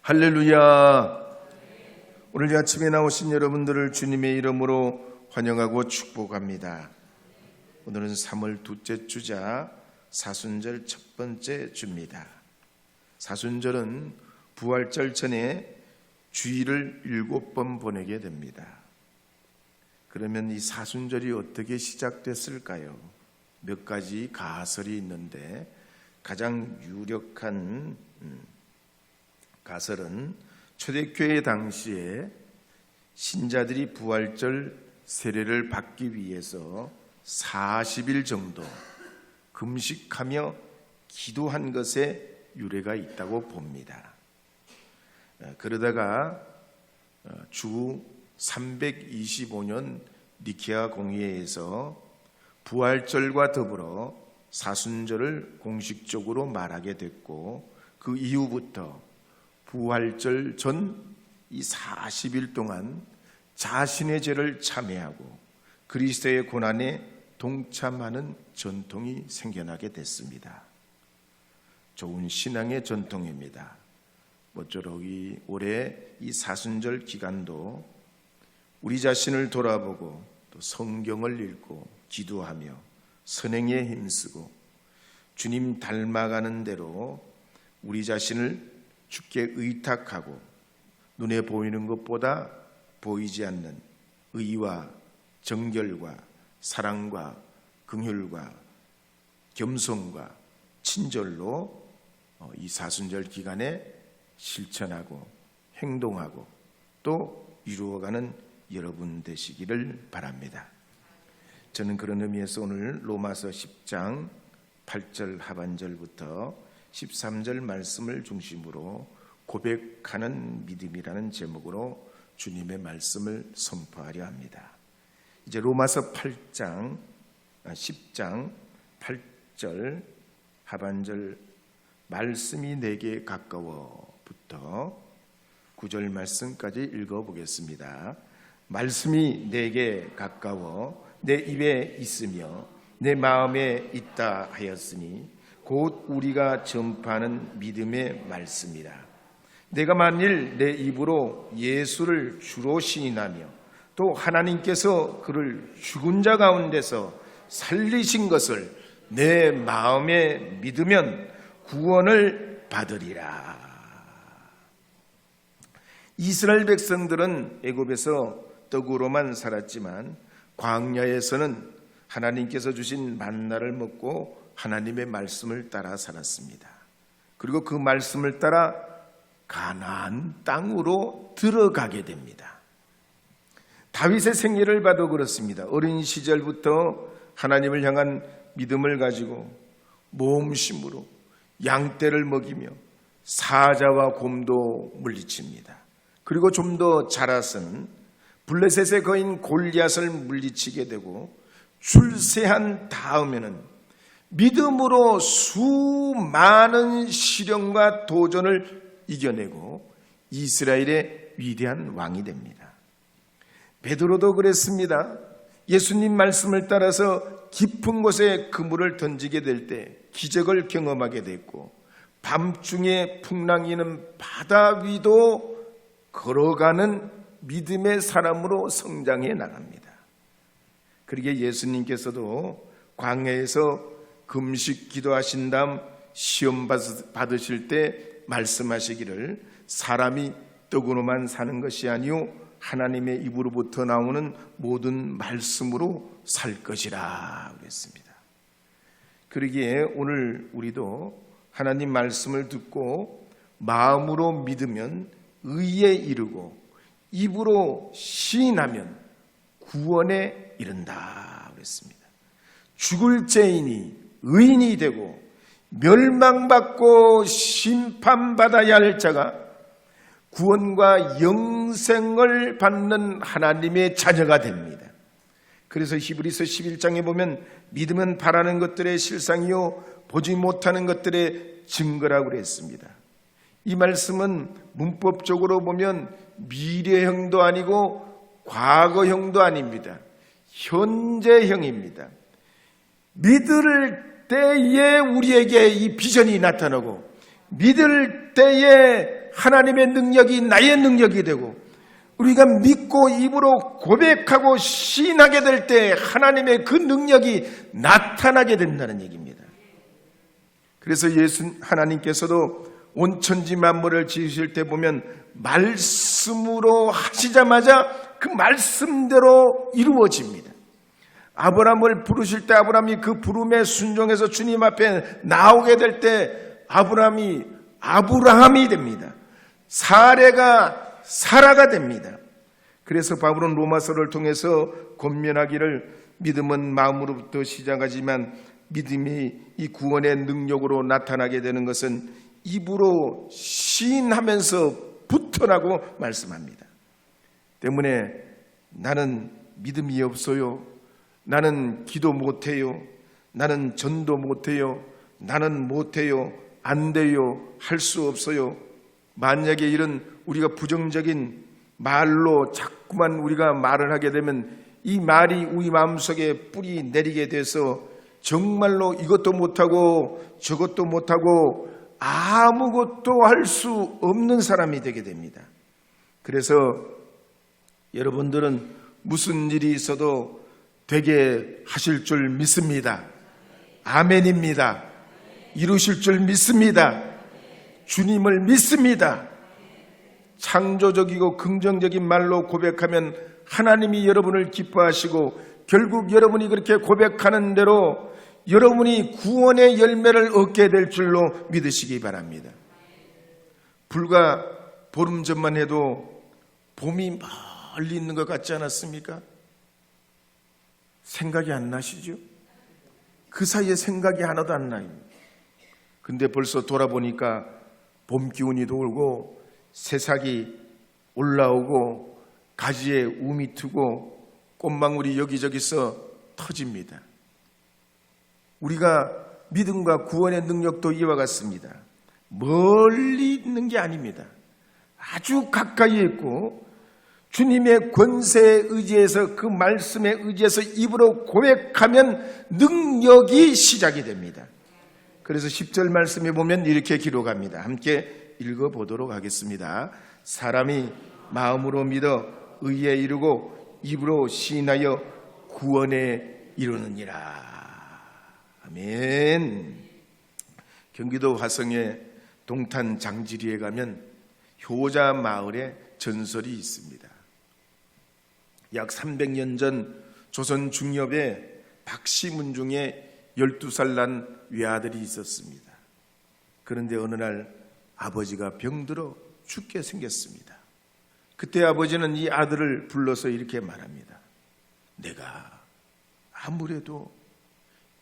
할렐루야. 오늘 아침에 나오신 여러분들을 주님의 이름으로 환영하고 축복합니다. 오늘은 3월 둘째 주자 사순절 첫 번째 주입니다. 사순절은 부활절 전에 주일을 7번 보내게 됩니다. 그러면 이 사순절이 어떻게 시작됐을까요? 몇 가지 가설이 있는데 가장 유력한 가설은 초대교회 당시에 신자들이 부활절 세례를 받기 위해서 40일 정도 금식하며 기도한 것에 유래가 있다고 봅니다. 그러다가 주 325년 니케아 공의회에서 부활절과 더불어 사순절을 공식적으로 말하게 됐고, 그 이후부터 부활절 전 이 40일 동안 자신의 죄를 참회하고 그리스도의 고난에 동참하는 전통이 생겨나게 됐습니다. 좋은 신앙의 전통입니다. 모쪼록 올해 이 사순절 기간도 우리 자신을 돌아보고 또 성경을 읽고 기도하며 선행에 힘쓰고 주님 닮아가는 대로 우리 자신을 주께 의탁하고 눈에 보이는 것보다 보이지 않는 의와 정결과 사랑과 긍휼과 겸손과 친절로 이 사순절 기간에 실천하고 행동하고 또 이루어가는 여러분 되시기를 바랍니다. 저는 그런 의미에서 오늘 로마서 10장 8절 하반절부터 13절 말씀을 중심으로 고백하는 믿음이라는 제목으로 주님의 말씀을 선포하려 합니다. 이제 로마서 10장 8절 하반절 말씀이 내게 가까워부터 9절 말씀까지 읽어보겠습니다. 말씀이 내게 가까워 내 입에 있으며 내 마음에 있다 하였으니 곧 우리가 전파하는 믿음의 말씀이라. 내가 만일 내 입으로 예수를 주로 시인하며 또 하나님께서 그를 죽은 자 가운데서 살리신 것을 내 마음에 믿으면 구원을 받으리라. 이스라엘 백성들은 애굽에서 떡으로만 살았지만 광야에서는 하나님께서 주신 만나를 먹고 하나님의 말씀을 따라 살았습니다. 그리고 그 말씀을 따라 가나안 땅으로 들어가게 됩니다. 다윗의 생애를 봐도 그렇습니다. 어린 시절부터 하나님을 향한 믿음을 가지고 모험심으로 양떼를 먹이며 사자와 곰도 물리칩니다. 그리고 좀 더 자라서는 블레셋의 거인 골리앗을 물리치게 되고 출세한 다음에는 믿음으로 수많은 시련과 도전을 이겨내고 이스라엘의 위대한 왕이 됩니다. 베드로도 그랬습니다. 예수님 말씀을 따라서 깊은 곳에 그물을 던지게 될 때 기적을 경험하게 됐고, 밤중에 풍랑이는 바다 위도 걸어가는 믿음의 사람으로 성장해 나갑니다. 그러기에 예수님께서도 광야에서 금식 기도하신 다음 시험 받으실 때 말씀하시기를 사람이 떡으로만 사는 것이 아니요 하나님의 입으로부터 나오는 모든 말씀으로 살 것이라 그랬습니다. 그러기에 오늘 우리도 하나님 말씀을 듣고 마음으로 믿으면 의에 이르고 입으로 시인하면 구원에 이른다 그랬습니다. 죽을 죄인이 의인이 되고 멸망받고 심판받아야 할 자가 구원과 영생을 받는 하나님의 자녀가 됩니다. 그래서 히브리서 11장에 보면 믿으면 바라는 것들의 실상이요 보지 못하는 것들의 증거라고 그랬습니다. 이 말씀은 문법적으로 보면 미래형도 아니고 과거형도 아닙니다. 현재형입니다. 믿을 때에 우리에게 이 비전이 나타나고 믿을 때에 하나님의 능력이 나의 능력이 되고 우리가 믿고 입으로 고백하고 시인하게 될 때 하나님의 그 능력이 나타나게 된다는 얘기입니다. 그래서 하나님께서도 온 천지 만물을 지으실 때 보면 말씀으로 하시자마자 그 말씀대로 이루어집니다. 아브라함을 부르실 때 아브라함이 그 부름에 순종해서 주님 앞에 나오게 될 때 아브라함이 됩니다. 사례가 사라가 됩니다. 그래서 바울은 로마서를 통해서 권면하기를 믿음은 마음으로부터 시작하지만 믿음이 이 구원의 능력으로 나타나게 되는 것은 입으로 시인하면서부터라고 말씀합니다. 때문에 나는 믿음이 없어요. 나는 기도 못해요. 나는 전도 못해요. 나는 못해요. 안 돼요. 할 수 없어요. 만약에 이런 우리가 부정적인 말로 자꾸만 우리가 말을 하게 되면 이 말이 우리 마음속에 뿌리 내리게 돼서 정말로 이것도 못하고 저것도 못하고 아무것도 할 수 없는 사람이 되게 됩니다. 그래서 여러분들은 무슨 일이 있어도 되게 하실 줄 믿습니다. 아멘입니다. 이루실 줄 믿습니다. 주님을 믿습니다. 창조적이고 긍정적인 말로 고백하면 하나님이 여러분을 기뻐하시고 결국 여러분이 그렇게 고백하는 대로 여러분이 구원의 열매를 얻게 될 줄로 믿으시기 바랍니다. 불과 보름 전만 해도 봄이 멀리 있는 것 같지 않았습니까? 생각이 안 나시죠? 그 사이에 생각이 하나도 안 나요. 근데 벌써 돌아보니까 봄 기운이 돌고 새싹이 올라오고 가지에 움이 트고 꽃망울이 여기저기서 터집니다. 우리가 믿음과 구원의 능력도 이와 같습니다. 멀리 있는 게 아닙니다. 아주 가까이에 있고 주님의 권세에 의지해서 그 말씀에 의지해서 입으로 고백하면 능력이 시작이 됩니다. 그래서 10절 말씀에 보면 이렇게 기록합니다. 함께 읽어보도록 하겠습니다. 사람이 마음으로 믿어 의에 이르고 입으로 시인하여 구원에 이르느니라. 아멘. 경기도 화성의 동탄 장지리에 가면 효자 마을에 전설이 있습니다. 약 300년 전 조선 중엽에 박시문 중에 12살 난 외아들이 있었습니다. 그런데 어느 날 아버지가 병들어 죽게 생겼습니다. 그때 아버지는 이 아들을 불러서 이렇게 말합니다. 내가 아무래도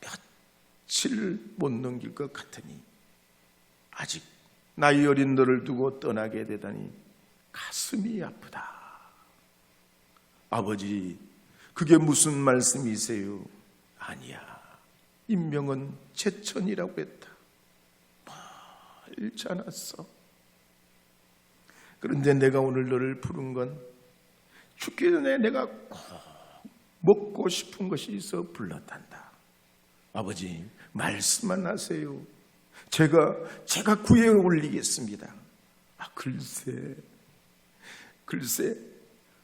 며칠 못 넘길 것 같으니 아직 나이 어린 너를 두고 떠나게 되다니 가슴이 아프다. 아버지, 그게 무슨 말씀이세요? 아니야. 인명은 제천이라고 했다. 말지 않았어. 그런데 내가 오늘 너를 부른 건 죽기 전에 내가 꼭 먹고 싶은 것이 있어 불렀단다. 아버지, 말씀만 하세요. 제가 구해 올리겠습니다. 글쎄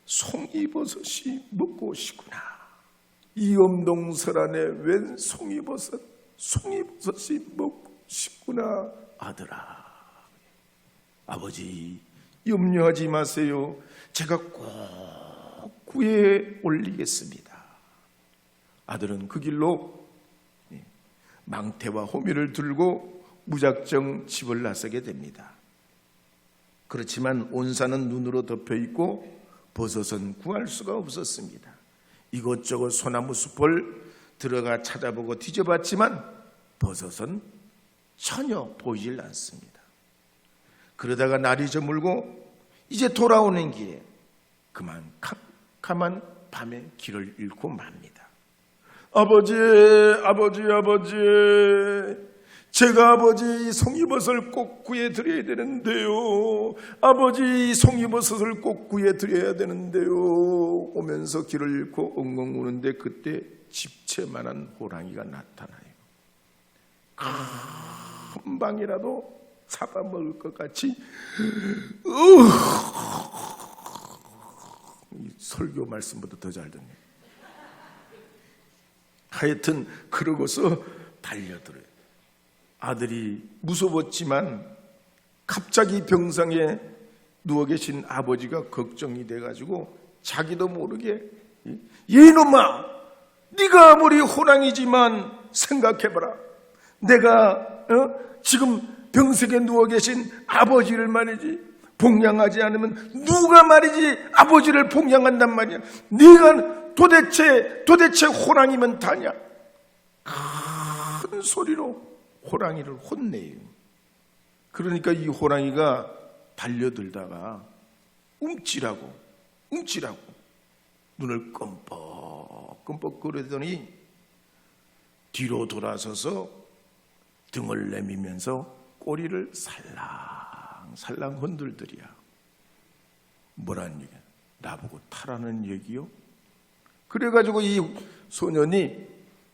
송이버섯이 먹고 싶구나. 이 엄동설 안에 웬 송이버섯이 먹고 싶구나. 아들아, 아버지 염려하지 마세요. 제가 꼭 구해 올리겠습니다. 아들은 그 길로 망태와 호미를 들고 무작정 집을 나서게 됩니다. 그렇지만 온산은 눈으로 덮여 있고 버섯은 구할 수가 없었습니다. 이것저것 소나무 숲을 들어가 찾아보고 뒤져봤지만 버섯은 전혀 보이질 않습니다. 그러다가 날이 저물고 이제 돌아오는 길에 그만 캄캄한 밤에 길을 잃고 맙니다. 아버지, 제가 아버지 송이버섯을 꼭 구해 드려야 되는데요. 아버지, 송이버섯을 꼭 구해 드려야 되는데요. 오면서 길을 잃고 엉엉 우는데 그때 집채만한 호랑이가 나타나요. 한 방이라도 잡아먹을 것 같이 설교 말씀보다 더 잘 듣네. 하여튼 그러고서 달려들어요. 아들이 무서웠지만 갑자기 병상에 누워 계신 아버지가 걱정이 돼가지고 자기도 모르게 이놈아, 네가 아무리 호랑이지만 생각해봐라. 내가 지금 병석에 누워 계신 아버지를 말이지 봉양하지 않으면 누가 말이지 아버지를 봉양한단 말이야. 네가 도대체 호랑이면 다냐? 큰 소리로 호랑이를 혼내요. 그러니까 이 호랑이가 달려들다가 움찔하고 눈을 끔뻑끔뻑 거리더니 뒤로 돌아서서 등을 내밀면서 꼬리를 살랑살랑 흔들더리야. 뭐란 얘기야? 나보고 타라는 얘기요? 그래가지고 이 소년이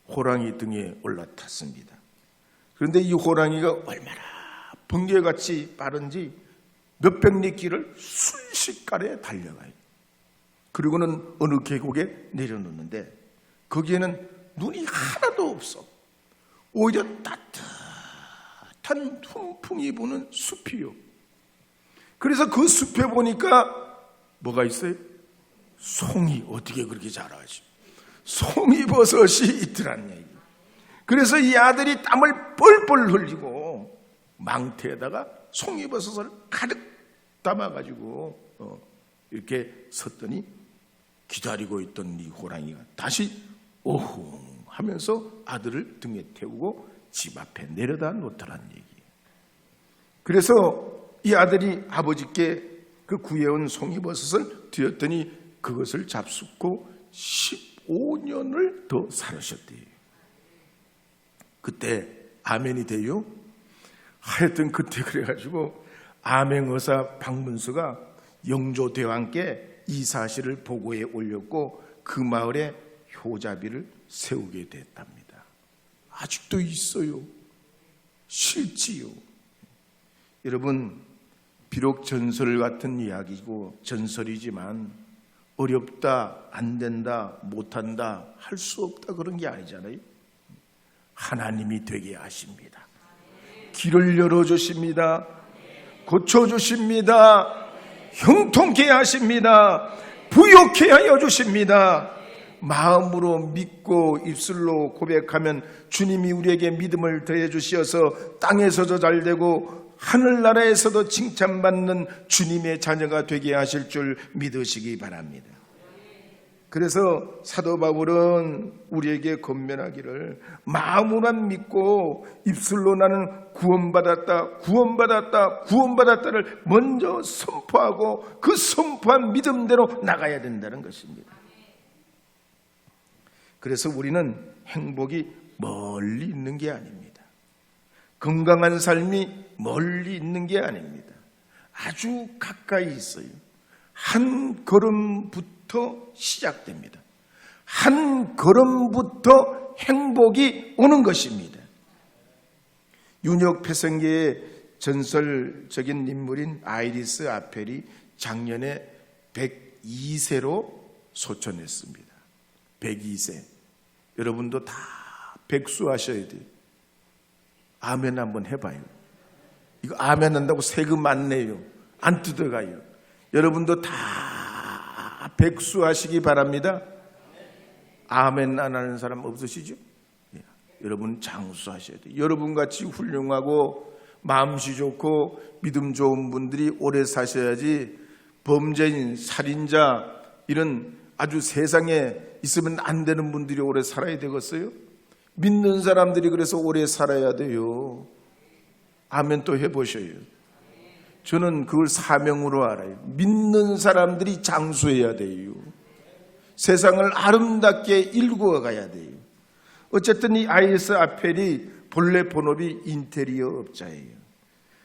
호랑이 등에 올라탔습니다. 그런데 이 호랑이가 얼마나 번개같이 빠른지 몇백 리 길을 순식간에 달려가요. 그리고는 어느 계곡에 내려놓는데 거기에는 눈이 하나도 없어. 오히려 따뜻한 훈풍이 부는 숲이요. 그래서 그 숲에 보니까 뭐가 있어요? 송이. 어떻게 그렇게 잘하지? 송이버섯이 있더란 얘기. 그래서 이 아들이 땀을 뻘뻘 흘리고 망태에다가 송이버섯을 가득 담아가지고 이렇게 섰더니 기다리고 있던 이 호랑이가 다시 오흥 하면서 아들을 등에 태우고 집 앞에 내려다 놓더란 얘기예요. 그래서 이 아들이 아버지께 그 구해온 송이버섯을 드렸더니 그것을 잡숫고 15년을 더 살으셨대요. 그때 아멘이 돼요? 하여튼 그때 그래가지고 암행의사 박문수가 영조대왕께 이 사실을 보고에 올렸고 그 마을에 효자비를 세우게 됐답니다. 아직도 있어요. 실지요. 여러분, 비록 전설 같은 이야기고 전설이지만 어렵다, 안 된다, 못한다, 할 수 없다 그런 게 아니잖아요. 하나님이 되게 하십니다. 길을 열어주십니다. 고쳐주십니다. 형통케 하십니다. 부욕케 하여 주십니다. 마음으로 믿고 입술로 고백하면 주님이 우리에게 믿음을 더해 주시어서 땅에서도 잘되고 하늘나라에서도 칭찬받는 주님의 자녀가 되게 하실 줄 믿으시기 바랍니다. 그래서 사도 바울은 우리에게 권면하기를 마음으로만 믿고 입술로 나는 구원받았다를 먼저 선포하고 그 선포한 믿음대로 나가야 된다는 것입니다. 그래서 우리는 행복이 멀리 있는 게 아닙니다. 건강한 삶이 멀리 있는 게 아닙니다. 아주 가까이 있어요. 한 걸음부터 시작됩니다. 한 걸음부터 행복이 오는 것입니다. 윤혁 폐성계의 전설적인 인물인 아이리스 아펠이 작년에 102세로 소천했습니다. 102세. 여러분도 다 백수하셔야 돼요. 아멘 한번 해봐요. 이거 아멘 한다고 세금 안 내요. 안 뜯어가요. 여러분도 다 백수하시기 바랍니다. 아멘 안 하는 사람 없으시죠? 네. 여러분 장수하셔야 돼요. 여러분같이 훌륭하고 마음씨 좋고 믿음 좋은 분들이 오래 사셔야지 범죄인, 살인자 이런 아주 세상에 있으면 안 되는 분들이 오래 살아야 되겠어요? 믿는 사람들이 그래서 오래 살아야 돼요. 아멘 또 해보셔요. 저는 그걸 사명으로 알아요. 믿는 사람들이 장수해야 돼요. 세상을 아름답게 일구어 가야 돼요. 어쨌든 이 아이리스 아펠이 본래 본업이 인테리어 업자예요.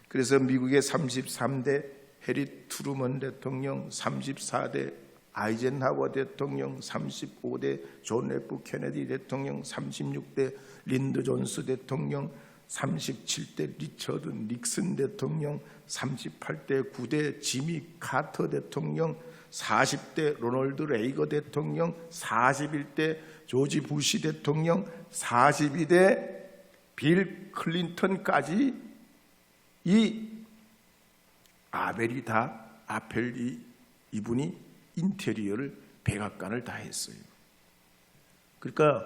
그래서 미국의 33대 해리 트루먼 대통령, 34대 아이젠하워 대통령, 35대 존 F 케네디 대통령, 36대 린드 존스 대통령, 37대 리처드 닉슨 대통령, 38대 9대 지미 카터 대통령, 40대 로널드 레이거 대통령, 41대 조지 부시 대통령, 42대 빌 클린턴까지 이 아벨이 다 아펠이 이분이 인테리어를 백악관을 다 했어요. 그러니까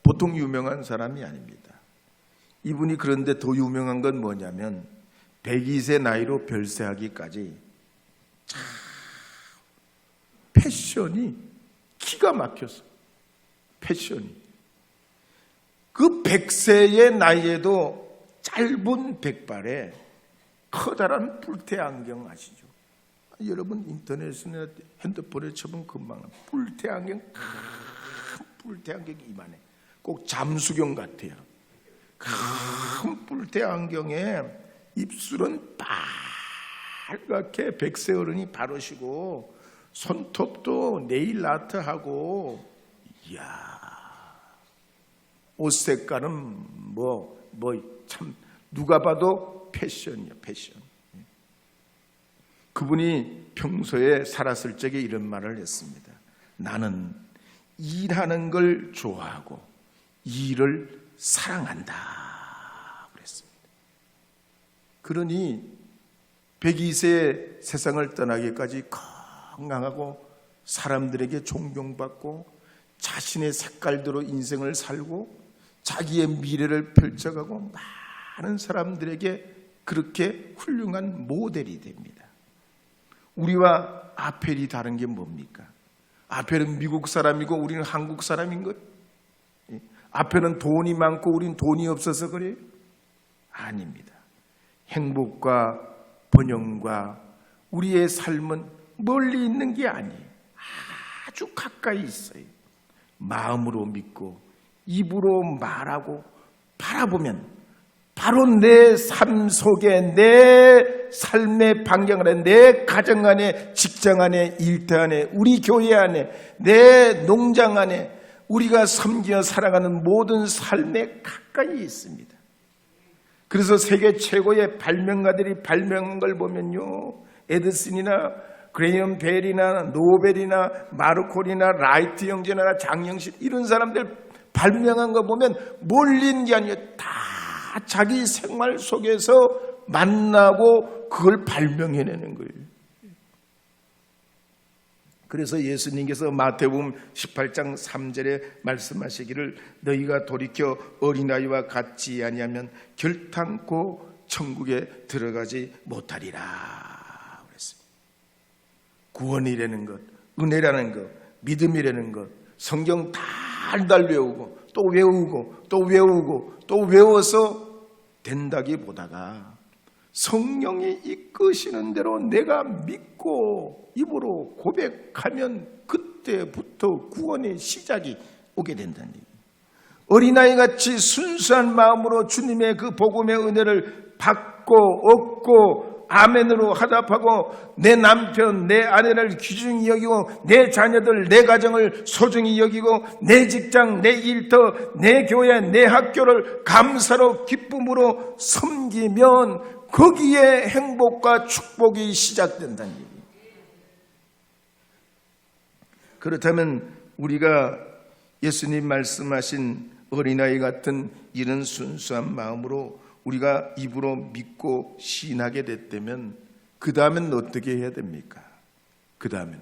보통 유명한 사람이 아닙니다. 이분이 그런데 더 유명한 건 뭐냐면 102세 나이로 별세하기까지 참 패션이 기가 막혔어. 패션이. 그 100세의 나이에도 짧은 백발에 커다란 뿔테 안경 아시죠? 여러분 인터넷이나 핸드폰에 쳐보면 금방 뿔테 안경, 큰 뿔테 안경이 이만해. 꼭 잠수경 같아요. 큰 뿔테 안경에 입술은 빨갛게 100세 어른이 바르시고 손톱도 네일 아트하고, 이야, 옷 색깔은 참 누가 봐도 패션이야, 패션. 그분이 평소에 살았을 적에 이런 말을 했습니다. 나는 일하는 걸 좋아하고 일을 사랑한다 그랬습니다. 그러니 102세 세상을 떠나기까지 건강하고 사람들에게 존경받고 자신의 색깔대로 인생을 살고 자기의 미래를 펼쳐가고 많은 사람들에게 그렇게 훌륭한 모델이 됩니다. 우리와 아펠이 다른 게 뭡니까? 아펠은 미국 사람이고 우리는 한국 사람인 거예요. 아펠은 돈이 많고 우리는 돈이 없어서 그래요? 아닙니다. 행복과 번영과 우리의 삶은 멀리 있는 게 아니에요. 아주 가까이 있어요. 마음으로 믿고 입으로 말하고 바라보면 바로 내 삶 속에 내 삶의 반경 안에 내 가정 안에 직장 안에 일터 안에 우리 교회 안에 내 농장 안에 우리가 섬기며 살아가는 모든 삶에 가까이 있습니다. 그래서 세계 최고의 발명가들이 발명한 걸 보면요, 에디슨이나 그레이엄 벨이나 노벨이나 마르코리나 라이트 형제나 장영실 이런 사람들 발명한 거 보면 몰린 게 아니에요. 다 자기 생활 속에서 만나고 그걸 발명해내는 거예요. 그래서 예수님께서 마태복음 18장 3절에 말씀하시기를 너희가 돌이켜 어린아이와 같지 아니하면 결탄코 천국에 들어가지 못하리라 그랬습니다. 구원이라는 것, 은혜라는 것, 믿음이라는 것, 성경 달달 외우고 또 외우고 또 외우고 또 외워서 된다기보다가 성령이 이끄시는 대로 내가 믿고 입으로 고백하면 그때부터 구원의 시작이 오게 된다는 얘기예요. 어린아이같이 순수한 마음으로 주님의 그 복음의 은혜를 받고 얻고 아멘으로 화답하고 내 남편, 내 아내를 귀중히 여기고 내 자녀들, 내 가정을 소중히 여기고 내 직장, 내 일터, 내 교회, 내 학교를 감사로 기쁨으로 섬기면 거기에 행복과 축복이 시작된다는 얘기예요. 그렇다면 우리가 예수님 말씀하신 어린아이 같은 이런 순수한 마음으로 우리가 입으로 믿고 시인하게 됐다면 그 다음엔 어떻게 해야 됩니까? 그 다음에는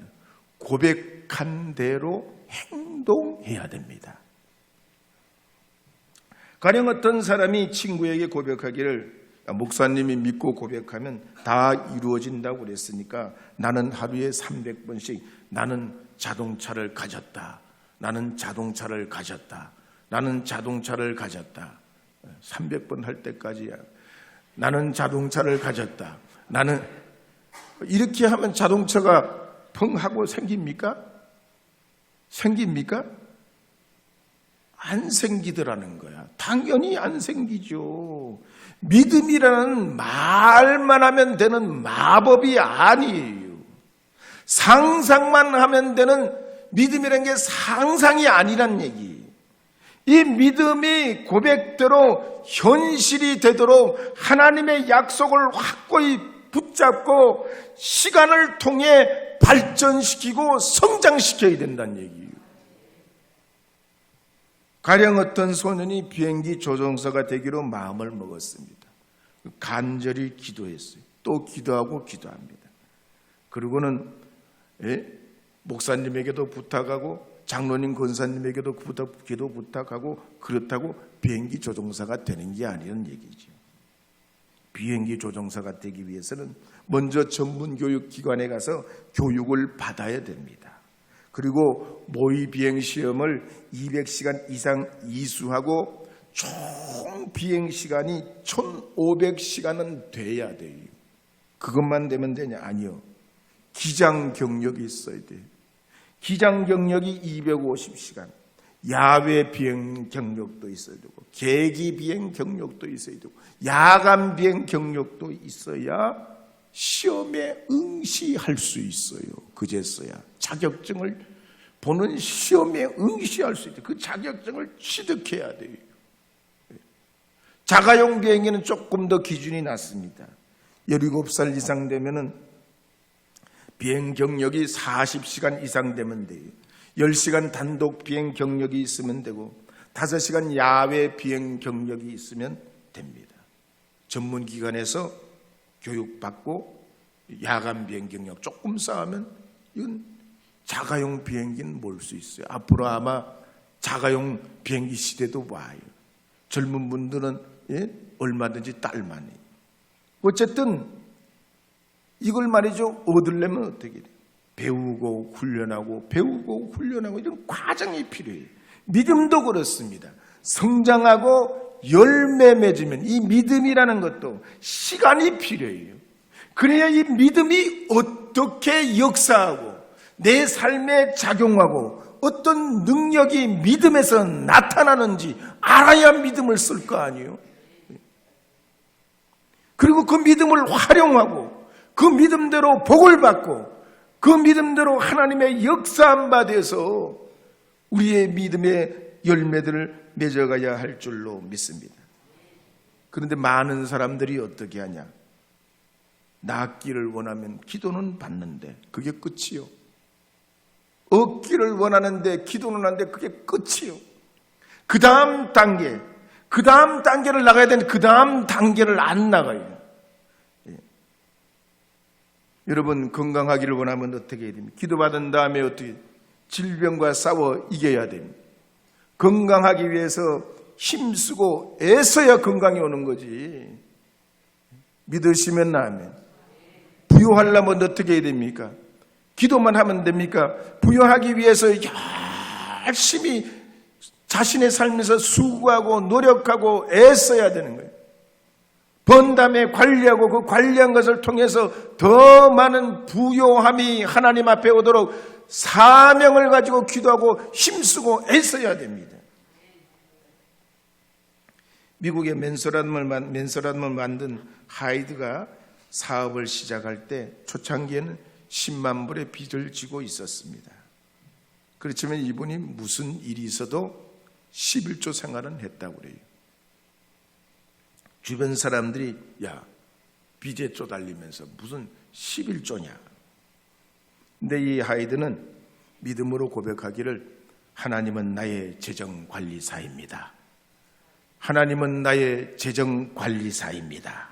고백한 대로 행동해야 됩니다. 가령 어떤 사람이 친구에게 고백하기를 목사님이 믿고 고백하면 다 이루어진다고 그랬으니까 나는 하루에 300번씩 나는 자동차를 가졌다. 나는 자동차를 가졌다. 나는 자동차를 가졌다. 300번 할 때까지야. 나는 자동차를 가졌다. 나는 이렇게 하면 자동차가 펑 하고 생깁니까? 생깁니까? 안 생기더라는 거야. 당연히 안 생기죠. 믿음이라는 말만 하면 되는 마법이 아니에요. 상상만 하면 되는 믿음이라는 게 상상이 아니란 얘기. 이 믿음이 고백대로 현실이 되도록 하나님의 약속을 확고히 붙잡고 시간을 통해 발전시키고 성장시켜야 된다는 얘기예요. 가령 어떤 소년이 비행기 조종사가 되기로 마음을 먹었습니다. 간절히 기도했어요. 또 기도하고 기도합니다. 그리고는 목사님에게도 부탁하고 장로님 권사님에게도 기도 부탁하고 그렇다고 비행기 조종사가 되는 게 아니라는 얘기죠. 비행기 조종사가 되기 위해서는 먼저 전문교육기관에 가서 교육을 받아야 됩니다. 그리고 모의 비행 시험을 200시간 이상 이수하고 총 비행 시간이 1500시간은 돼야 돼요. 그것만 되면 되냐? 아니요. 기장 경력이 있어야 돼요. 기장 경력이 250시간, 야외 비행 경력도 있어야 되고, 계기 비행 경력도 있어야 되고, 야간 비행 경력도 있어야 시험에 응시할 수 있어요. 그제서야 자격증을 보는 시험에 응시할 수 있다. 그 자격증을 취득해야 돼요. 자가용 비행기는 조금 더 기준이 낮습니다. 17살 이상 되면은 비행 경력이 40시간 이상 되면 돼요. 10시간 단독 비행 경력이 있으면 되고 5시간 야외 비행 경력이 있으면 됩니다. 전문기관에서 교육받고 야간 비행 경력 조금 쌓으면 이건 자가용 비행기는 몰 수 있어요. 앞으로 아마 자가용 비행기 시대도 와요. 젊은 분들은 얼마든지 딸만해요. 어쨌든 이걸 말이죠. 얻으려면 어떻게 돼요? 배우고 훈련하고 이런 과정이 필요해요. 믿음도 그렇습니다. 성장하고 열매 맺으면 이 믿음이라는 것도 시간이 필요해요. 그래야 이 믿음이 어떻게 역사하고 내 삶에 작용하고 어떤 능력이 믿음에서 나타나는지 알아야 믿음을 쓸 거 아니에요. 그리고 그 믿음을 활용하고 그 믿음대로 복을 받고 그 믿음대로 하나님의 역사한 바 돼서 우리의 믿음의 열매들을 맺어가야 할 줄로 믿습니다. 그런데 많은 사람들이 어떻게 하냐? 낳기를 원하면 기도는 받는데 그게 끝이요. 얻기를 원하는데 기도는 하는데 그게 끝이요. 그 다음 단계를 나가야 되는데 그 다음 단계를 안 나가요. 여러분 건강하기를 원하면 어떻게 해야 됩니까? 기도받은 다음에 어떻게 질병과 싸워 이겨야 됩니다. 건강하기 위해서 힘쓰고 애써야 건강이 오는 거지. 믿으시면 아멘. 부유하려면 어떻게 해야 됩니까? 기도만 하면 됩니까? 부유하기 위해서 열심히 자신의 삶에서 수고하고 노력하고 애써야 되는 거예요. 번 다음에 관리하고 그 관리한 것을 통해서 더 많은 부요함이 하나님 앞에 오도록 사명을 가지고 기도하고 힘쓰고 애써야 됩니다. 미국의 맨서람을 만든 하이드가 사업을 시작할 때 초창기에는 10만 불의 빚을 지고 있었습니다. 그렇지만 이분이 무슨 일이 있어도 11조 생활은 했다고 그래요. 주변 사람들이 야 빚에 쪼달리면서 무슨 11조냐. 근데 이 하이드는 믿음으로 고백하기를 하나님은 나의 재정관리사입니다. 하나님은 나의 재정관리사입니다.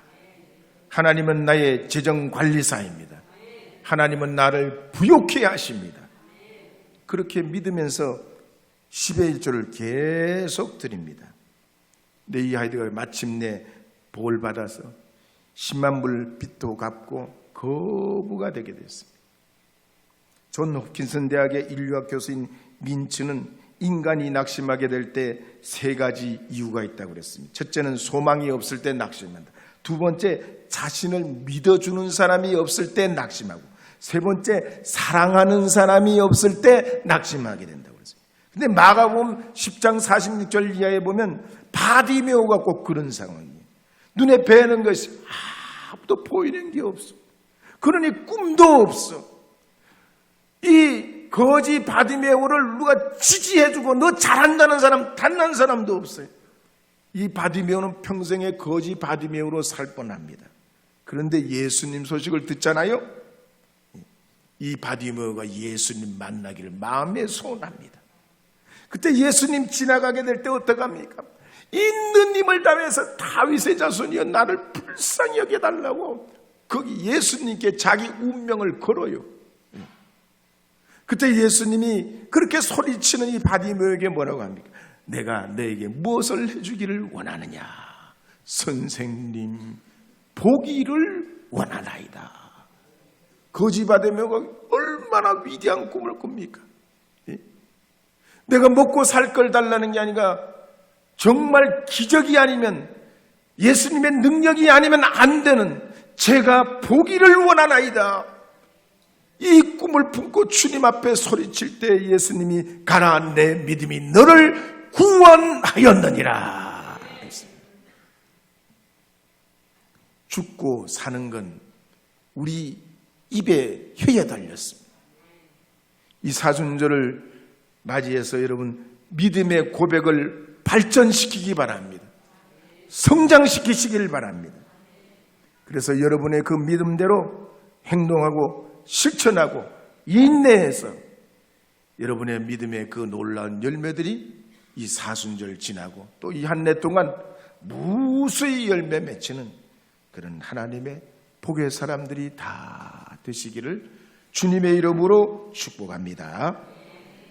하나님은 나의 재정관리사입니다. 하나님은 나를 부욕해 하십니다. 그렇게 믿으면서 10의 1조를 계속 드립니다. 근데 이 하이드가 마침내 복을 받아서 10만 불 빚도 갚고 거부가 되게 됐습니다. 존 홉킨슨 대학의 인류학 교수인 민츠는 인간이 낙심하게 될 때 세 가지 이유가 있다고 그랬습니다. 첫째는 소망이 없을 때 낙심한다. 두 번째, 자신을 믿어주는 사람이 없을 때 낙심하고, 세 번째, 사랑하는 사람이 없을 때 낙심하게 된다고 그랬습니다. 근데 마가복음 10장 46절 이하에 보면 바디메오가 꼭 그런 상황이에요. 눈에 뵈는 것이 아무도 보이는 게 없어. 그러니 꿈도 없어. 이 거지 바디메오를 누가 지지해주고 너 잘한다는 사람 단 한 사람도 없어요. 이 바디메오는 평생에 거지 바디메오로 살 뻔합니다. 그런데 예수님 소식을 듣잖아요. 이 바디메오가 예수님 만나기를 마음에 소원합니다. 그때 예수님 지나가게 될 때 어떡합니까? 있는 힘을 다해서 다윗의 자손이여 나를 불쌍히 여겨달라고 거기 예수님께 자기 운명을 걸어요. 그때 예수님이 그렇게 소리치는 이 바디메오에게 뭐라고 합니까? 내가 너에게 무엇을 해주기를 원하느냐? 선생님, 보기를 원하나이다. 거지 바디메오가 얼마나 위대한 꿈을 꿉니까? 내가 먹고 살 걸 달라는 게 아니라 정말 기적이 아니면 예수님의 능력이 아니면 안 되는 제가 보기를 원하나이다. 이 꿈을 품고 주님 앞에 소리칠 때 예수님이 가라 내 믿음이 너를 구원하였느니라. 죽고 사는 건 우리 입에 혀에 달렸습니다. 이 사순절을 맞이해서 여러분 믿음의 고백을 발전시키기 바랍니다. 성장시키시길 바랍니다. 그래서 여러분의 그 믿음대로 행동하고 실천하고 인내해서 여러분의 믿음의 그 놀라운 열매들이 이 사순절 지나고 또 이 한 해 동안 무수히 열매 맺히는 그런 하나님의 복의 사람들이 다 되시기를 주님의 이름으로 축복합니다.